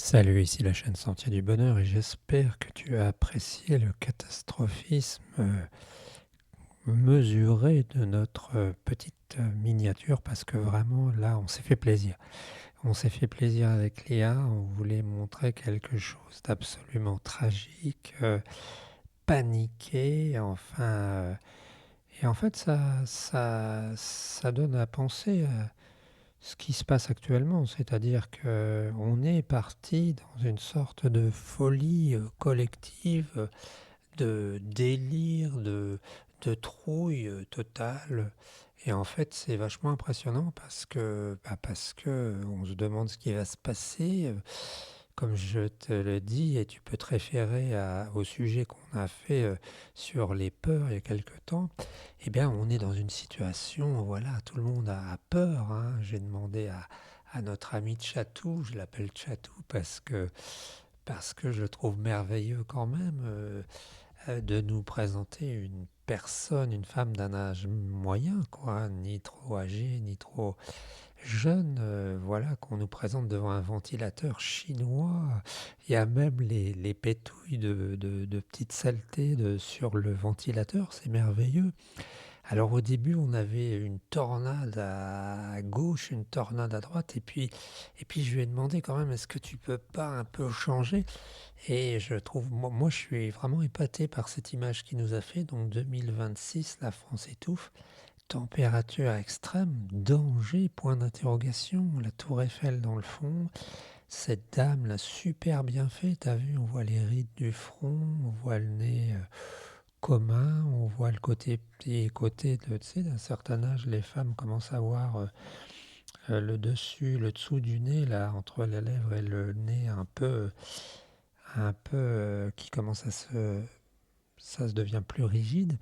Salut, ici la chaîne Sentier du Bonheur et j'espère que tu as apprécié le catastrophisme mesuré de notre petite miniature parce que vraiment là on s'est fait plaisir. On s'est fait plaisir avec Léa, on voulait montrer quelque chose d'absolument tragique, paniqué, enfin. Et en fait ça donne à penser à ce qui se passe actuellement, c'est-à-dire qu'on est parti dans une sorte de folie collective, de délire, de trouille totale. Et en fait, c'est vachement impressionnant parce que on se demande ce qui va se passer. Comme je te le dis, et tu peux te référer au sujet qu'on a fait sur les peurs il y a quelque temps, eh bien, on est dans une situation, voilà, tout le monde a peur, hein. J'ai demandé à notre ami Chatou, je l'appelle Chatou parce que je le trouve merveilleux quand même, de nous présenter une personne, une femme d'un âge moyen, quoi, ni trop âgée, ni trop jeune, voilà, qu'on nous présente devant un ventilateur chinois. Il y a même les pétouilles de petites saletés sur le ventilateur, c'est merveilleux. Alors au début, on avait une tornade à gauche, une tornade à droite, et puis je lui ai demandé quand même, est-ce que tu peux pas un peu changer? Et je trouve, moi je suis vraiment épaté par cette image qu'il nous a fait, donc 2026, la France étouffe, température extrême, danger, point d'interrogation, la tour Eiffel dans le fond, cette dame l'a super bien fait, t'as vu, on voit les rides du front, on voit le nez commun, on voit le côté petit côté de, tu sais, d'un certain âge, les femmes commencent à voir le dessus, le dessous du nez, là, entre la lèvre et le nez, un peu qui commence ça se devient plus rigide.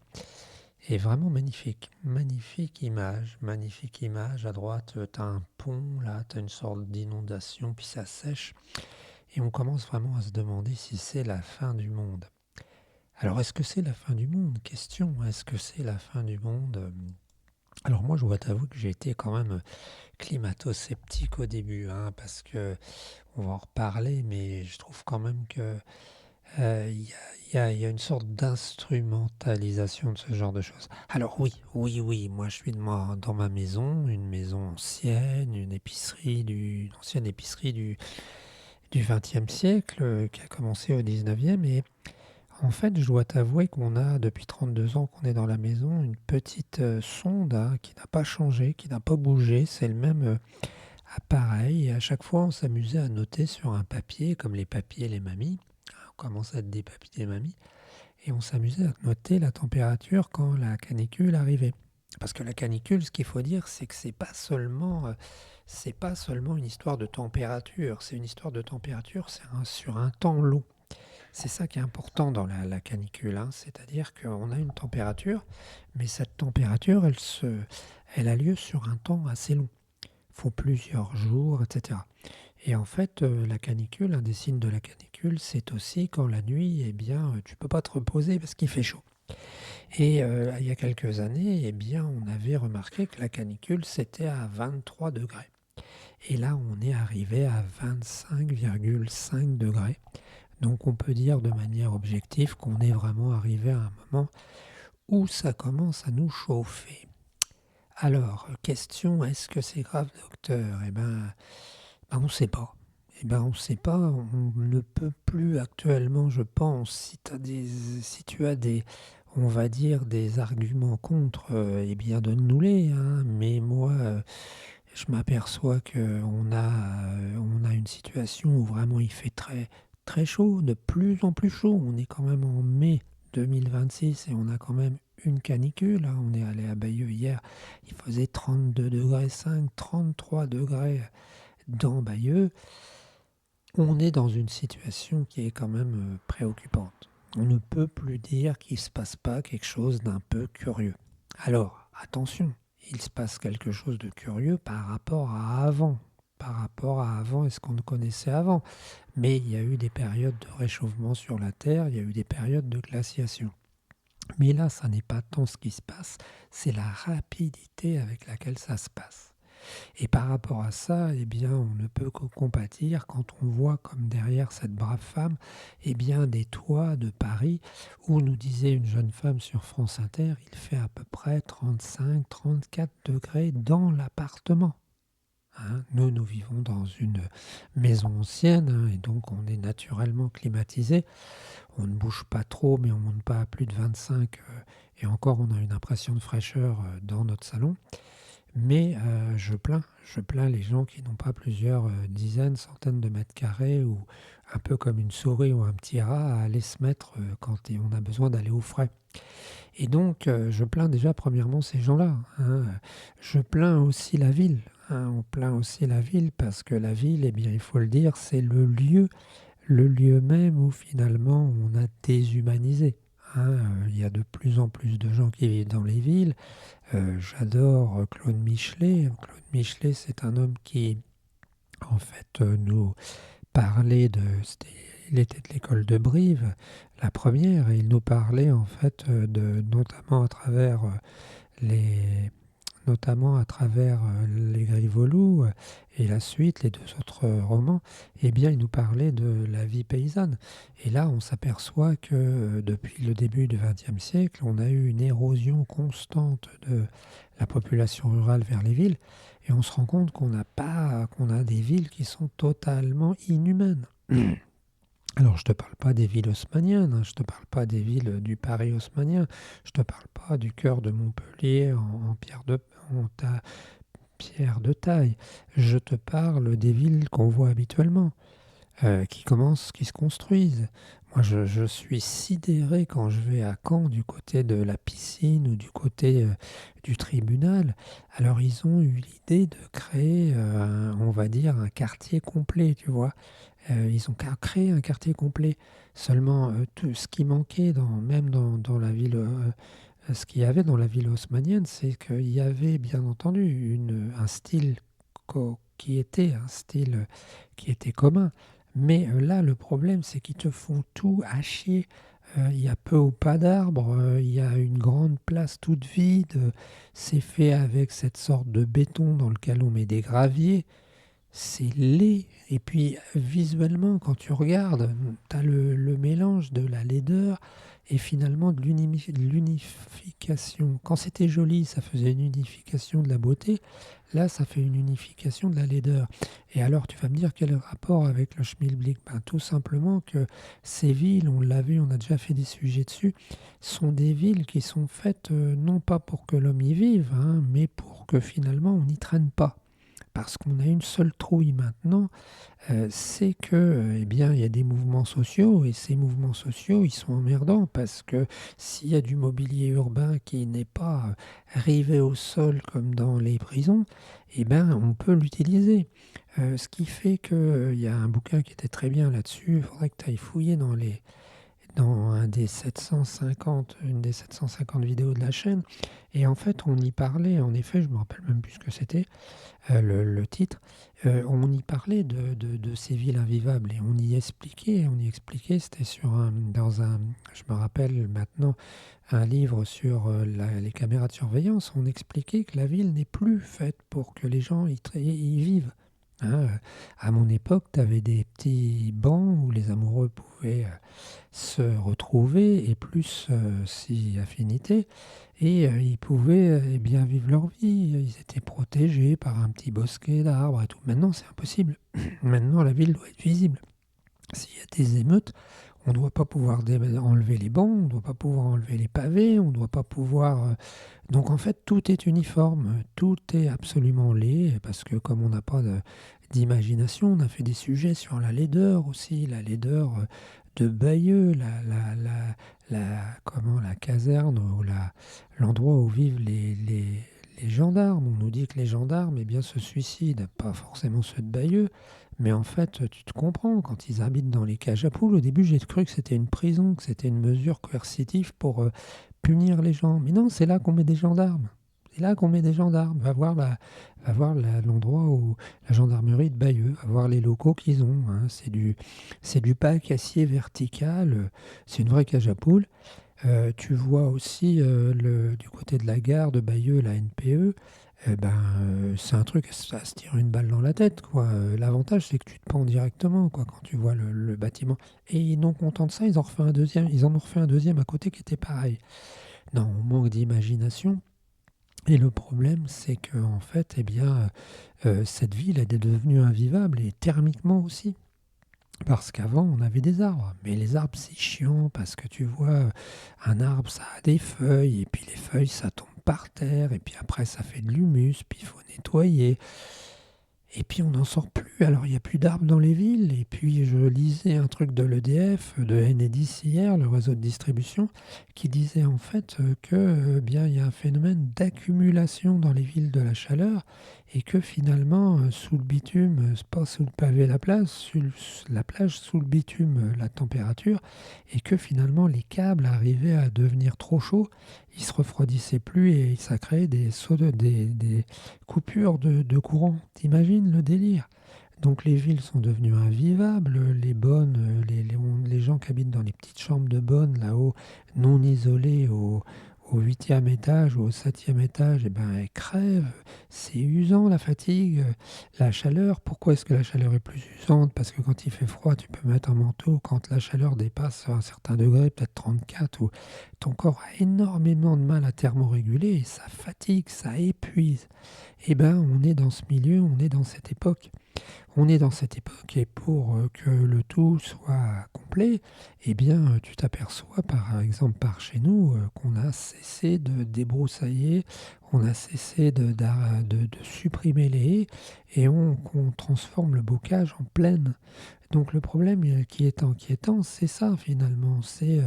Et vraiment magnifique, magnifique image. À droite, tu as un pont, là, tu as une sorte d'inondation, puis ça sèche. Et on commence vraiment à se demander si c'est la fin du monde. Alors, est-ce que c'est la fin du monde? Question, est-ce que c'est la fin du monde? Alors moi, je dois t'avouer que j'ai été quand même climato-sceptique au début, hein, parce que on va en reparler, mais je trouve quand même que il y a une sorte d'instrumentalisation de ce genre de choses. Alors oui, oui, oui, moi je suis dans ma maison, une maison ancienne, une ancienne épicerie du XXe siècle qui a commencé au XIXe. Et en fait, je dois t'avouer qu'on a depuis 32 ans qu'on est dans la maison une petite sonde, hein, qui n'a pas changé, qui n'a pas bougé. C'est le même appareil. Et à chaque fois, on s'amusait à noter sur un papier, comme les papiers, les mamies. On commence à être des papiers, des mamies. Et on s'amusait à noter la température quand la canicule arrivait. Parce que la canicule, ce qu'il faut dire, c'est que c'est pas seulement une histoire de température. C'est une histoire de température, sur un temps long. C'est ça qui est important dans la canicule, hein. C'est-à-dire qu'on a une température, mais cette température, elle a lieu sur un temps assez long. Il faut plusieurs jours, etc. Et en fait, la canicule, un des signes de la canicule, c'est aussi quand la nuit, eh bien, tu peux pas te reposer parce qu'il fait chaud. Et il y a quelques années, eh bien, on avait remarqué que la canicule, c'était à 23 degrés. Et là, on est arrivé à 25,5 degrés. Donc on peut dire de manière objective qu'on est vraiment arrivé à un moment où ça commence à nous chauffer. Alors, question, est-ce que c'est grave, docteur? Eh ben, on ne sait pas. Eh ben, on ne sait pas, on ne peut plus actuellement, je pense, si tu as des, on va dire, des arguments contre, eh bien, donne-nous-les, hein. Mais moi, je m'aperçois qu'on a une situation où vraiment il fait très, très chaud, de plus en plus chaud. On est quand même en mai 2026 et on a quand même une canicule, hein. On est allé à Bayeux hier, il faisait 32 degrés 5, 33 degrés dans Bayeux. On est dans une situation qui est quand même préoccupante. On ne peut plus dire qu'il ne se passe pas quelque chose d'un peu curieux. Alors, attention, il se passe quelque chose de curieux par rapport à avant. Par rapport à avant et ce qu'on connaissait avant. Mais il y a eu des périodes de réchauffement sur la Terre, il y a eu des périodes de glaciation. Mais là, ça n'est pas tant ce qui se passe, c'est la rapidité avec laquelle ça se passe. Et par rapport à ça, eh bien, on ne peut que compatir quand on voit comme derrière cette brave femme, eh bien, des toits de Paris où, nous disait une jeune femme sur France Inter, il fait à peu près 35-34 degrés dans l'appartement. Hein. Nous vivons dans une maison ancienne, hein, et donc on est naturellement climatisé. On ne bouge pas trop, mais on ne monte pas à plus de 25, et encore on a une impression de fraîcheur dans notre salon. Mais je plains les gens qui n'ont pas plusieurs dizaines, centaines de mètres carrés, ou un peu comme une souris ou un petit rat, à aller se mettre quand on a besoin d'aller au frais. Et donc, je plains déjà premièrement ces gens-là. Hein. Je plains aussi la ville. Hein. On plaint aussi la ville parce que la ville, eh bien, il faut le dire, c'est le lieu même où finalement on a déshumanisé. Hein. Il y a de plus en plus de gens qui vivent dans les villes. J'adore Claude Michelet. Claude Michelet, c'est un homme qui, en fait, nous parlait il était de l'école de Brive, la première, et il nous parlait en fait notamment à travers les les Griveauloux et la suite, les deux autres romans, eh bien, il nous parlait de la vie paysanne. Et là, on s'aperçoit que depuis le début du XXe siècle, on a eu une érosion constante de la population rurale vers les villes, et on se rend compte qu'on a des villes qui sont totalement inhumaines. Alors, je te parle pas des villes haussmanniennes, hein, je te parle pas des villes du Paris haussmannien, je te parle pas du cœur de Montpellier en pierre de taille. Je te parle des villes qu'on voit habituellement, qui se construisent. Moi, je suis sidéré quand je vais à Caen, du côté de la piscine ou du côté du tribunal. Alors, ils ont eu l'idée de créer, on va dire, un quartier complet, tu vois. Ils ont créé un quartier complet. Seulement, tout ce qui manquait même dans la ville, ce qu'il y avait dans la ville haussmannienne, c'est qu'il y avait bien entendu un style qui était commun. Mais là, le problème, c'est qu'ils te font tout hacher. Il y a peu ou pas d'arbres, il y a une grande place toute vide. C'est fait avec cette sorte de béton dans lequel on met des graviers. C'est laid. Et puis visuellement, quand tu regardes, tu as le mélange de la laideur et finalement de l'unification. Quand c'était joli, ça faisait une unification de la beauté. Là, ça fait une unification de la laideur. Et alors, tu vas me dire quel est le rapport avec le schmilblick? Ben, tout simplement que ces villes, on l'a vu, on a déjà fait des sujets dessus, sont des villes qui sont faites non pas pour que l'homme y vive, hein, mais pour que finalement on n'y traîne pas. Parce qu'on a une seule trouille maintenant, c'est que, eh bien, il y a des mouvements sociaux, et ces mouvements sociaux, ils sont emmerdants parce que s'il y a du mobilier urbain qui n'est pas rivé au sol comme dans les prisons, eh ben, on peut l'utiliser. Ce qui fait que, il y a un bouquin qui était très bien là-dessus, il faudrait que tu ailles fouiller dans une des 750 vidéos de la chaîne. Et en fait, on y parlait, en effet, je me rappelle même plus ce que c'était, le titre, on y parlait de ces villes invivables, et on y expliquait, c'était je me rappelle maintenant, un livre sur les caméras de surveillance. On expliquait que la ville n'est plus faite pour que les gens y vivent. Hein. À mon époque, tu avais des petits bancs où les amoureux pouvaient se retrouver, et plus si affinité, et ils pouvaient eh bien vivre leur vie. Ils étaient protégés par un petit bosquet d'arbres et tout. Maintenant, c'est impossible. Maintenant, la ville doit être visible. S'il y a des émeutes, on ne doit pas pouvoir enlever les bancs, on ne doit pas pouvoir enlever les pavés, on ne doit pas pouvoir... Donc en fait, tout est uniforme, tout est absolument laid, parce que comme on n'a pas d'imagination, on a fait des sujets sur la laideur aussi, la laideur de Bayeux, la caserne, ou l'endroit où vivent les gendarmes. On nous dit que les gendarmes, eh bien, se suicident, pas forcément ceux de Bayeux, mais en fait, tu te comprends, quand ils habitent dans les cages à poules, au début j'ai cru que c'était une prison, que c'était une mesure coercitive pour punir les gens. Mais non, c'est là qu'on met des gendarmes. C'est là qu'on met des gendarmes. Va voir l'endroit où la gendarmerie de Bayeux, va voir les locaux qu'ils ont. Hein. C'est du pack acier vertical, c'est une vraie cage à poules. Tu vois aussi du côté de la gare de Bayeux, la NPE. c'est un truc à se tirer une balle dans la tête, quoi. L'avantage, c'est que tu te pends directement, quoi, quand tu vois le bâtiment. Et non contents de ça, ils en ont refait un deuxième à côté qui était pareil. Non, on manque d'imagination. Et le problème, c'est que en fait, eh bien, cette ville, elle est devenue invivable et thermiquement aussi. Parce qu'avant, on avait des arbres. Mais les arbres, c'est chiant parce que tu vois, un arbre, ça a des feuilles, et puis les feuilles, ça tombe par terre, et puis après, ça fait de l'humus, puis il faut nettoyer. Et puis on n'en sort plus, alors il n'y a plus d'arbres dans les villes. Et puis je lisais un truc de l'EDF, de Enedis hier, le réseau de distribution, qui disait en fait que bien il y a un phénomène d'accumulation dans les villes de la chaleur et que finalement sous le bitume, c'est pas sous le pavé la plage, sous le bitume la température, et que finalement les câbles arrivaient à devenir trop chauds, ils se refroidissaient plus et ça créait des coupure de courant. T'imagines le délire? Donc les villes sont devenues invivables, les bonnes, les gens qui habitent dans les petites chambres de bonnes là-haut, non isolées au 8e étage ou au 7e étage, eh ben, elles crèvent. C'est usant la fatigue, la chaleur. Pourquoi est-ce que la chaleur est plus usante? Parce que quand il fait froid, tu peux mettre un manteau. Quand la chaleur dépasse un certain degré, peut-être 34, ou ton corps a énormément de mal à thermoréguler et ça fatigue, ça épuise. Eh ben, on est dans ce milieu, on est dans cette époque. On est dans cette époque et pour que le tout soit complet, eh bien, tu t'aperçois par exemple par chez nous qu'on a cessé de débroussailler, on a cessé de supprimer les haies et qu'on transforme le bocage en plaine. Donc le problème qui est inquiétant, c'est ça finalement, c'est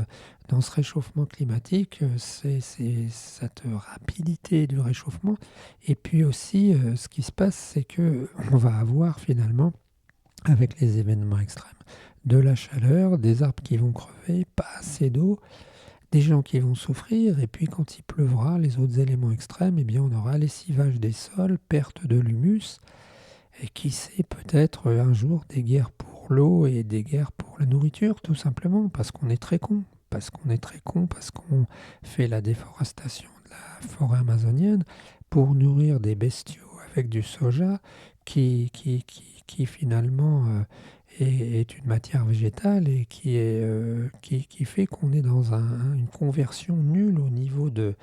dans ce réchauffement climatique, c'est cette rapidité du réchauffement. Et puis aussi, ce qui se passe, c'est que on va avoir finalement, avec les événements extrêmes, de la chaleur, des arbres qui vont crever, pas assez d'eau, des gens qui vont souffrir, et puis quand il pleuvra, les autres éléments extrêmes, eh bien on aura lessivage des sols, perte de l'humus, et qui sait, peut-être un jour des guerres pour l'eau et des guerres pour la nourriture, tout simplement, parce qu'on est très con. Parce qu'on est très con, parce qu'on fait la déforestation de la forêt amazonienne pour nourrir des bestiaux avec du soja qui finalement est une matière végétale et qui fait qu'on est dans une conversion nulle au niveau de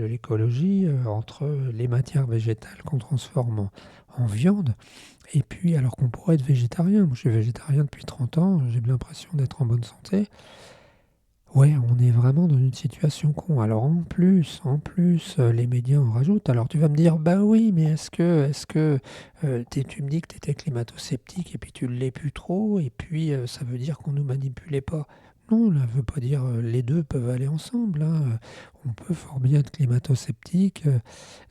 l'écologie entre les matières végétales qu'on transforme en viande. Et puis, alors qu'on pourrait être végétarien. Moi, je suis végétarien depuis 30 ans, j'ai l'impression d'être en bonne santé. Ouais, on est vraiment dans une situation con. Alors en plus, les médias en rajoutent. Alors tu vas me dire, bah oui, mais est-ce que tu me dis que tu étais climato-sceptique et puis tu ne l'es plus trop, et puis ça veut dire qu'on nous manipulait pas. Non, ça veut pas dire les deux peuvent aller ensemble, hein. On peut fort bien être climato-sceptique,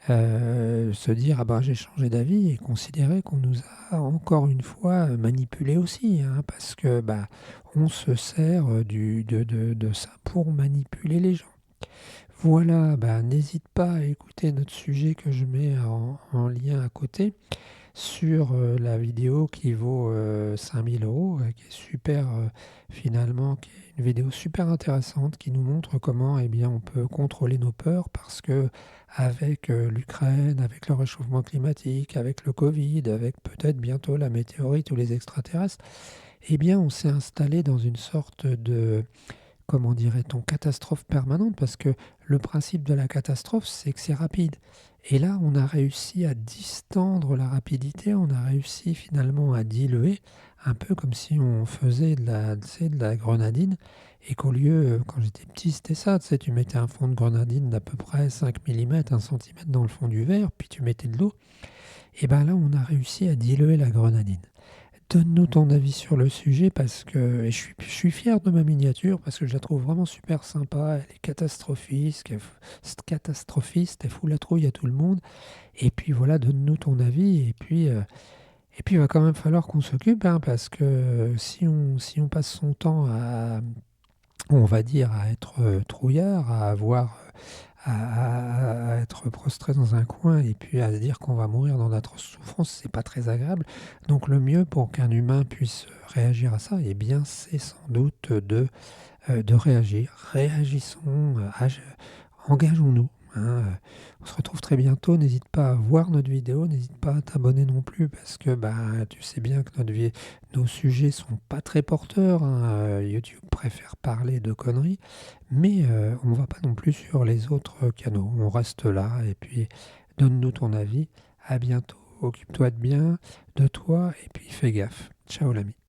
se dire, ah ben j'ai changé d'avis et considérer qu'on nous a encore une fois manipulés aussi, hein, parce que bah on se sert de ça pour manipuler les gens. Voilà, bah, n'hésite pas à écouter notre sujet que je mets en lien à côté sur la vidéo qui vaut 5000 euros, qui est super finalement, qui est une vidéo super intéressante qui nous montre comment eh bien, on peut contrôler nos peurs parce que avec l'Ukraine, avec le réchauffement climatique, avec le Covid, avec peut-être bientôt la météorite ou les extraterrestres, eh bien on s'est installé dans une sorte de, comment dirait-on, catastrophe permanente, parce que le principe de la catastrophe, c'est que c'est rapide. Et là, on a réussi à distendre la rapidité, on a réussi finalement à diluer, un peu comme si on faisait de la, tu sais, de la grenadine, et qu'au lieu, quand j'étais petit, c'était ça, tu sais, tu mettais un fond de grenadine d'à peu près 5 mm, 1 cm dans le fond du verre, puis tu mettais de l'eau, et bien là, on a réussi à diluer la grenadine. Donne-nous ton avis sur le sujet parce que et je suis fier de ma miniature parce que je la trouve vraiment super sympa. Elle est catastrophiste, elle fout la trouille à tout le monde. Et puis voilà, donne-nous ton avis. Et puis il va quand même falloir qu'on s'occupe, hein, parce que si on passe son temps on va dire, à être trouillard, à avoir à être prostré dans un coin et puis à se dire qu'on va mourir dans d'atroces souffrances, c'est pas très agréable. Donc le mieux pour qu'un humain puisse réagir à ça, eh bien, c'est sans doute de réagir. Réagissons, engageons-nous. hein, on se retrouve très bientôt. N'hésite pas à voir notre vidéo, n'hésite pas à t'abonner non plus parce que, bah, tu sais bien que nos sujets sont pas très porteurs, hein, YouTube préfère parler de conneries, mais on va pas non plus sur les autres canaux. On reste là et puis donne-nous ton avis. À bientôt, occupe-toi de bien de toi et puis fais gaffe. Ciao l'ami.